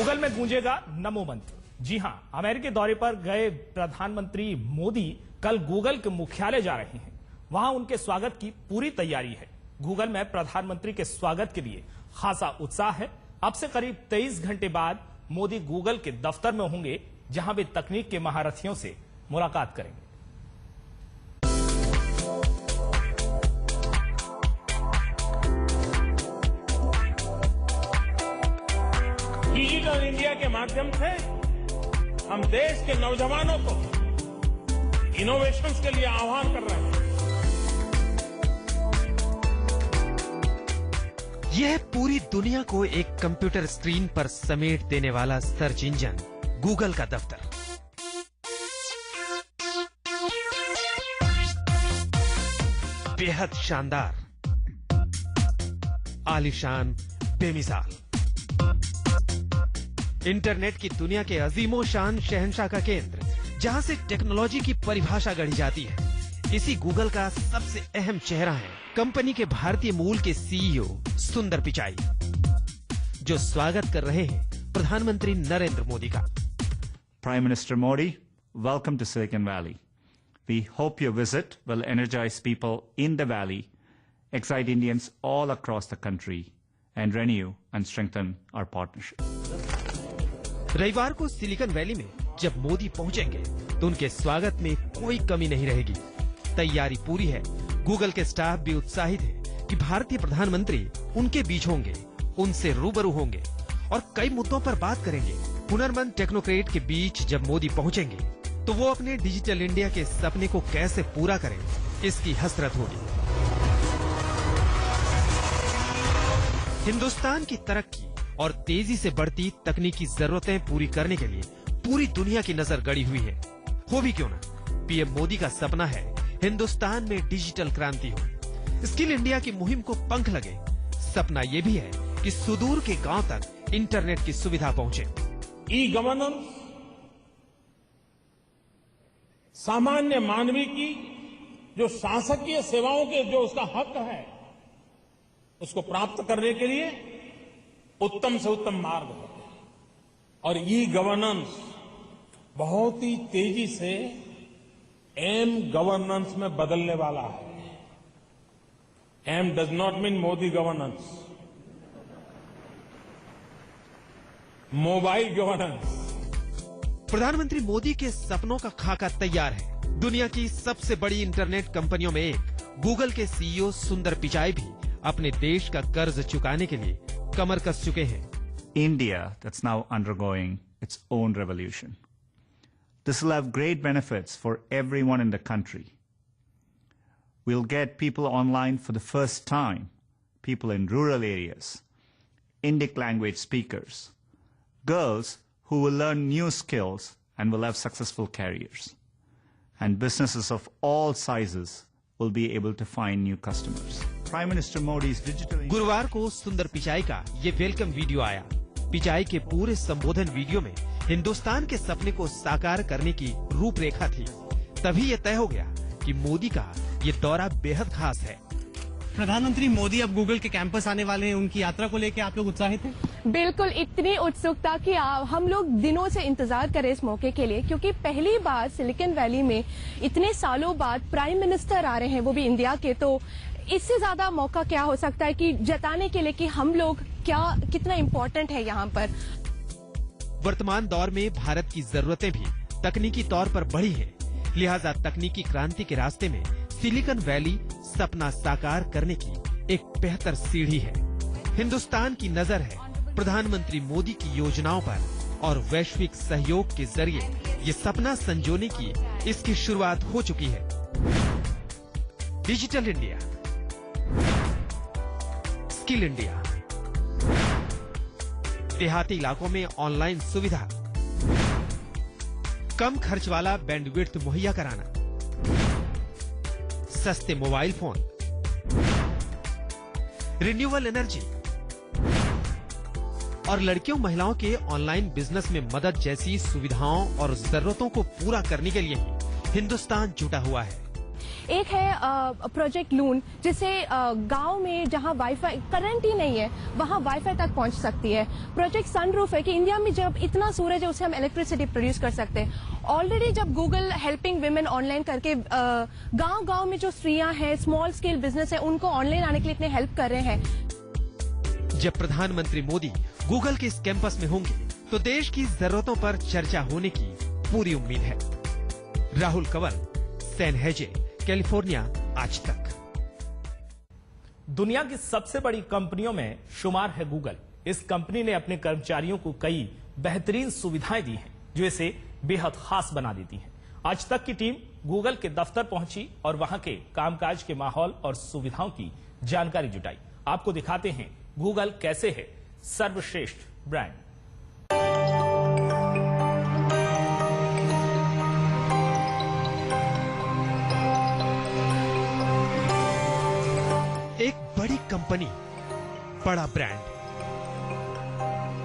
Google में गूंजेगा नमो मंत्र। जी हां, अमेरिकी दौरे पर गए प्रधानमंत्री मोदी कल गूगल के मुख्यालय जा रहे हैं। वहां उनके स्वागत की पूरी तैयारी है। गूगल में प्रधानमंत्री के स्वागत के लिए खासा उत्साह है। अब से करीब 23 घंटे बाद मोदी गूगल के दफ्तर में होंगे, जहां वे तकनीक के महारथियों से मुलाकात करेंगे। डिजिटल इंडिया के माध्यम से हम देश के नौजवानों को इनोवेशंस के लिए आह्वान कर रहे हैं। यह पूरी दुनिया को एक कंप्यूटर स्क्रीन पर समेट देने वाला सर्च इंजन गूगल का दफ्तर। बेहद शानदार, आलीशान, बेमिसाल, इंटरनेट की दुनिया के अजीमो शान शहंशाह का केंद्र, जहां से टेक्नोलॉजी की परिभाषा गढ़ी जाती है। इसी गूगल का सबसे अहम चेहरा है कंपनी के भारतीय मूल के सीईओ सुंदर पिचाई, जो स्वागत कर रहे हैं प्रधानमंत्री नरेंद्र मोदी का। Prime Minister Modi, welcome to Silicon Valley. We hope your visit will energize people in the valley, excite Indians all across the country, and renew and strengthen our partnership. रविवार को सिलिकॉन वैली में जब मोदी पहुंचेंगे तो उनके स्वागत में कोई कमी नहीं रहेगी। तैयारी पूरी है। गूगल के स्टाफ भी उत्साहित है कि भारतीय प्रधानमंत्री उनके बीच होंगे, उनसे रूबरू होंगे और कई मुद्दों पर बात करेंगे। हुनरमंद टेक्नोक्रेट के बीच जब मोदी पहुंचेंगे तो वो अपने डिजिटल इंडिया के सपने को कैसे पूरा करें, इसकी हसरत होगी। हिंदुस्तान की तरक्की और तेजी से बढ़ती तकनीकी जरूरतें पूरी करने के लिए पूरी दुनिया की नजर गड़ी हुई है। हो भी क्यों ना, पीएम मोदी का सपना है हिंदुस्तान में डिजिटल क्रांति हो, स्किल इंडिया की मुहिम को पंख लगे। सपना ये भी है कि सुदूर के गांव तक इंटरनेट की सुविधा पहुंचे। ई गवर्नेंस सामान्य मानवी की जो शासकीय सेवाओं के जो उसका हक है, उसको प्राप्त करने के लिए उत्तम से उत्तम मार्ग है। और ई गवर्नेंस बहुत ही तेजी से एम गवर्नेंस में बदलने वाला है। M does not mean Modi governance, mobile governance. प्रधानमंत्री मोदी के सपनों का खाका तैयार है। दुनिया की सबसे बड़ी इंटरनेट कंपनियों में एक गूगल के सीईओ सुंदर पिचाई भी अपने देश का कर्ज चुकाने के लिए कमर कस चुके हैं। India, that's now undergoing its own revolution. This will have great benefits for everyone in the country. We'll get people online for the first time, people in rural areas, Indic language speakers, girls who will learn new skills and will have successful careers, and businesses of all sizes will be able to find new customers. Prime Minister Modi's digital... गुरुवार को सुंदर पिचाई का ये welcome video आया। पिचाई के पूरे संबोधन video में हिंदुस्तान के सपने को साकार करने की रूपरेखा थी। तभी ये तय हो गया कि मोदी का ये दौरा बेहद खास है। प्रधानमंत्री मोदी अब गूगल के कैंपस आने वाले हैं, उनकी यात्रा को लेकर आप लोग उत्साहित हैं? बिल्कुल, इतनी उत्सुकता कि हम लोग दिनों से इंतजार करें इस मौके के लिए, क्योंकि पहली बार सिलिकॉन वैली में इतने सालों बाद प्राइम मिनिस्टर आ रहे हैं, वो भी इंडिया के। तो इससे ज्यादा मौका क्या हो सकता है कि जताने के लिए कि हम लोग कितना इम्पोर्टेंट है यहाँ पर। वर्तमान दौर में भारत की जरूरतें भी तकनीकी तौर पर बढ़ी हैं, लिहाजा तकनीकी क्रांति के रास्ते में सिलिकॉन वैली सपना साकार करने की एक बेहतर सीढ़ी है। हिंदुस्तान की नजर है प्रधानमंत्री मोदी की योजनाओं पर और वैश्विक सहयोग के जरिए ये सपना संजोने की इसकी शुरुआत हो चुकी है। डिजिटल इंडिया, स्किल इंडिया, देहाती इलाकों में ऑनलाइन सुविधा, कम खर्च वाला बैंडविड्थ मुहैया कराना, सस्ते मोबाइल फोन, रिन्यूएबल एनर्जी और लड़कियों महिलाओं के ऑनलाइन बिजनेस में मदद जैसी सुविधाओं और जरूरतों को पूरा करने के लिए ही हिंदुस्तान जुटा हुआ है। एक है प्रोजेक्ट लून, जिससे गांव में जहां वाईफाई करंट ही नहीं है वहां वाईफाई तक पहुंच सकती है। प्रोजेक्ट सनरूफ है कि इंडिया में जब इतना सूरज है उससे हम इलेक्ट्रिसिटी प्रोड्यूस कर सकते हैं। ऑलरेडी जब गूगल हेल्पिंग विमेन ऑनलाइन करके गांव-गांव में जो स्त्रियां हैं, स्मॉल स्केल बिजनेस है, उनको ऑनलाइन आने के लिए इतने हेल्प कर रहे हैं। जब प्रधानमंत्री मोदी गूगल के इस कैंपस में होंगे तो देश की जरूरतों पर चर्चा होने की पूरी उम्मीद है। राहुल कंवर, सैन हेजे, कैलिफोर्निया, आज तक। दुनिया की सबसे बड़ी कंपनियों में शुमार है गूगल। इस कंपनी ने अपने कर्मचारियों को कई बेहतरीन सुविधाएं दी हैं जो इसे बेहद खास बना देती हैं। आज तक की टीम गूगल के दफ्तर पहुंची और वहां के कामकाज के माहौल और सुविधाओं की जानकारी जुटाई। आपको दिखाते हैं गूगल कैसे है सर्वश्रेष्ठ ब्रांड। एक बड़ी कंपनी, बड़ा ब्रांड।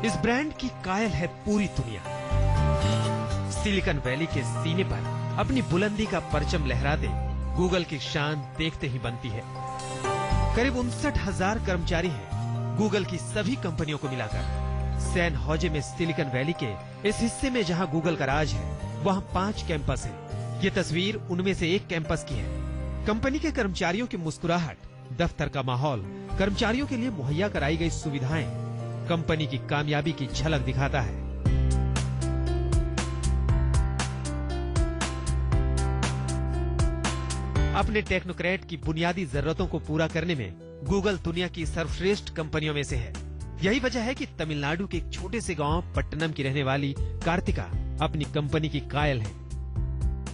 इस ब्रांड की कायल है पूरी दुनिया। सिलिकॉन वैली के सीने पर अपनी बुलंदी का परचम लहराते गूगल की शान देखते ही बनती है। करीब 59,000 कर्मचारी हैं गूगल की सभी कंपनियों को मिलाकर। सैन होजे में सिलिकॉन वैली के इस हिस्से में जहां गूगल का राज है, वहां 5 कैंपस हैं। ये तस्वीर उनमें से एक कैंपस की है। कंपनी के कर्मचारियों की मुस्कुराहट, दफ्तर का माहौल, कर्मचारियों के लिए मुहैया कराई गई सुविधाएं कंपनी की कामयाबी की झलक दिखाता है। अपने टेक्नोक्रेट की बुनियादी जरूरतों को पूरा करने में गूगल दुनिया की सर्वश्रेष्ठ कंपनियों में से है। यही वजह है कि तमिलनाडु के एक छोटे से गांव पट्टनम की रहने वाली कार्तिका अपनी कंपनी की कायल है।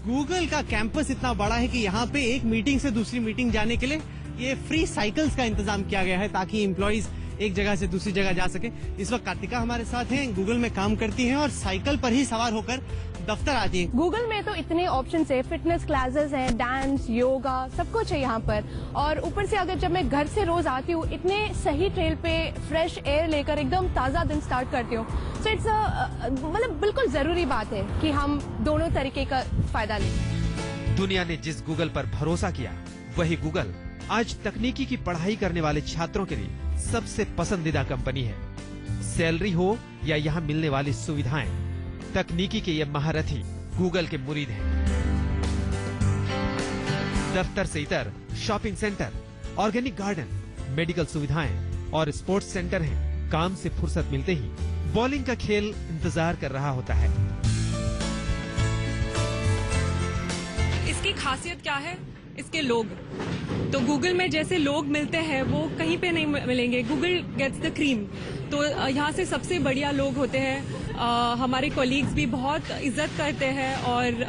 गूगल का कैंपस इतना बड़ा है कि यहाँ पे एक मीटिंग से दूसरी मीटिंग जाने के लिए ये फ्री साइकिल्स का इंतजाम किया गया है ताकि एम्प्लॉइज एक जगह से दूसरी जगह जा सके। इस वक्त कार्तिका हमारे साथ हैं, गूगल में काम करती हैं और साइकिल पर ही सवार होकर दफ्तर आती हैं। गूगल में तो इतने ऑप्शंस है, फिटनेस क्लासेस हैं, डांस, योगा, सब कुछ है यहाँ पर। और ऊपर से अगर जब मैं घर से रोज आती हूँ, इतने सही ट्रेल पे फ्रेश एयर लेकर एकदम ताजा दिन स्टार्ट करती हूँ। सो इट्स मतलब बिल्कुल जरूरी बात है कि हम दोनों तरीके का फायदा लें। दुनिया ने जिस गूगल पर भरोसा किया, वही गूगल आज तकनीकी की पढ़ाई करने वाले छात्रों के लिए सबसे पसंदीदा कंपनी है। सैलरी हो या यहाँ मिलने वाली सुविधाएं, तकनीकी के ये महारथी गूगल के मुरीद हैं। दफ्तर से इतर shopping centre, organic garden, medical सुविधाएं और स्पोर्ट्स सेंटर हैं। काम से फुर्सत मिलते ही बॉलिंग का खेल इंतजार कर रहा होता है। इसकी खासियत क्या है? इसके लोग। तो गूगल में जैसे लोग मिलते हैं वो कहीं पे नहीं मिलेंगे। Google gets the cream. तो यहाँ से सबसे बढ़िया लोग होते हैं। हमारे कोलीग्स भी बहुत इज्जत करते हैं और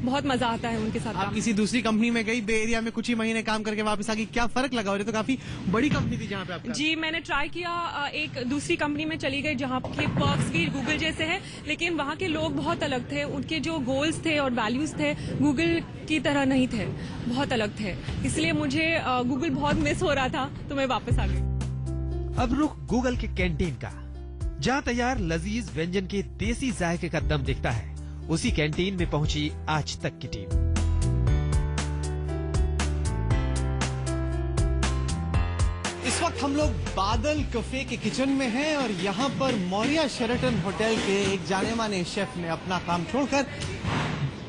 बहुत मजा आता है उनके साथ। आप किसी दूसरी कंपनी में गई, बे एरिया में कुछ ही महीने काम करके वापस आ गई, क्या फर्क लगा? और ये तो काफी बड़ी कंपनी थी जहाँ पे आपका। जी, मैंने ट्राई किया, एक दूसरी कंपनी में चली गई जहाँ के पर्क्स भी गूगल जैसे हैं, लेकिन वहाँ के लोग बहुत अलग थे। उनके जो गोल्स थे और वैल्यूज थे गूगल की तरह नहीं थे, बहुत अलग थे। इसलिए मुझे गूगल बहुत मिस हो रहा था, तो मैं वापस आ गई। अब रुख गूगल के कैंटीन का, जहाँ तैयार लजीज व्यंजन के देसी जायके का दम दिखता है। उसी कैंटीन में पहुंची आज तक की टीम। इस वक्त हम लोग बादल कैफे के किचन में हैं और यहाँ पर मौर्या शेराटन होटल के एक जाने माने शेफ ने अपना काम छोड़कर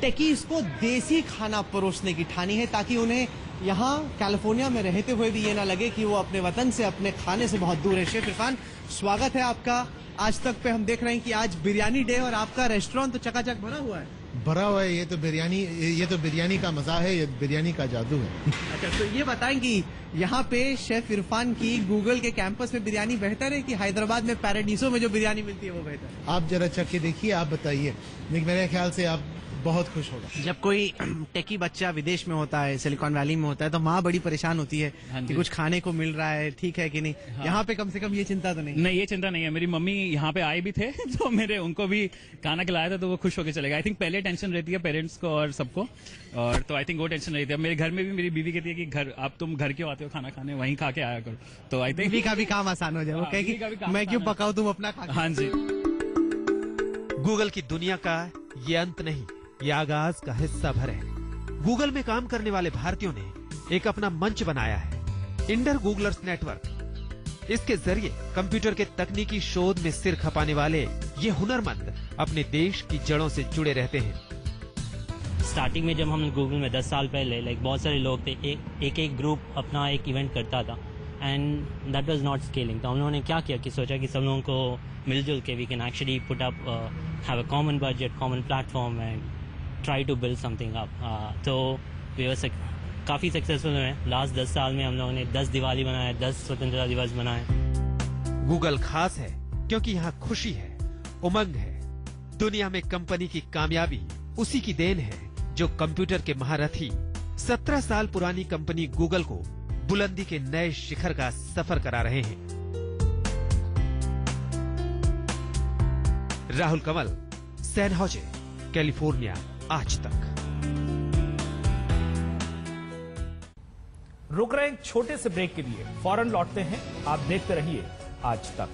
टेकीज को देसी खाना परोसने की ठानी है, ताकि उन्हें यहाँ कैलिफोर्निया में रहते हुए भी ये ना लगे कि वो अपने वतन से, अपने खाने से बहुत दूर है। शेफ इरफान, स्वागत है आपका आज तक पे। हम देख रहे हैं कि आज बिरयानी डे और आपका रेस्टोरेंट तो चकाचक भरा हुआ है। भरा हुआ है। ये तो बिरयानी का मजा है, ये बिरयानी का जादू है। अच्छा, तो ये बताएं कि यहाँ पे शेफ इरफान की गूगल के कैंपस में बिरयानी बेहतर है कि हैदराबाद में पैराडीसो में जो बिरयानी मिलती है वो बेहतर है? आप जरा चख के देखिए, आप बताइए। लेकिन मेरे ख्याल से आप बहुत खुश होगा। जब कोई टेकी बच्चा विदेश में होता है, सिलिकॉन वैली में होता है, तो माँ बड़ी परेशान होती है कि कुछ खाने को मिल रहा है, ठीक है कि नहीं। यहाँ पे कम से कम ये चिंता तो नहीं। नहीं, ये चिंता नहीं है। मेरी मम्मी यहाँ पे आए भी थे तो उनको भी खाना खिलाया था, तो वो खुश होकर चले गए। आई थिंक पहले टेंशन रहती है पेरेंट्स को और सबको, और तो आई थिंक वो टेंशन रहती है। मेरे घर में भी मेरी बीवी कहती है कि तुम घर क्यों आते हो खाना खाने, वहीं खा के आया करो। तो आई थिंक बीवी का भी काम आसान हो जाए। वो कहेगी मैं क्यों पकाऊं, तुम अपना खा। हाँ जी। गूगल की दुनिया का ये अंत नहीं, ये आगाज का हिस्सा भर है। गूगल में काम करने वाले भारतीयों ने एक अपना मंच बनाया है, इंडर गूगलर्स नेटवर्क। इसके जरिए कंप्यूटर के तकनीकी शोध में सिर खपाने वाले ये हुनरमंद अपने देश की जड़ों से जुड़े रहते हैं। स्टार्टिंग में जब हम गूगल में 10 साल पहले बहुत सारे लोग थे, एक ग्रुप अपना एक इवेंट करता था and that was not scaling. तो हम लोगों ने क्या किया कि सोचा कि सब लोगों को मिलजुल के we can actually put up have a common budget, common platform and try to build something up. तो वी वर काफ़ी सक्सेसफुल हुए। लास्ट 10 साल में हम लोगों ने 10 दिवाली बनाए, 10 स्वतंत्रता दिवस बनाए। गूगल खास है क्योंकि यहाँ खुशी है, उमंग है। दुनिया में कंपनी की कामयाबी उसी की देन है जो कंप्यूटर के महारथी 17 साल पुरानी कंपनी गूगल को बुलंदी के नए शिखर का सफर करा रहे हैं। राहुल कमल, सैन होजे, कैलिफोर्निया, आज तक। रुक रहे हैं एक छोटे से ब्रेक के लिए, फौरन लौटते हैं। आप देखते रहिए आज तक।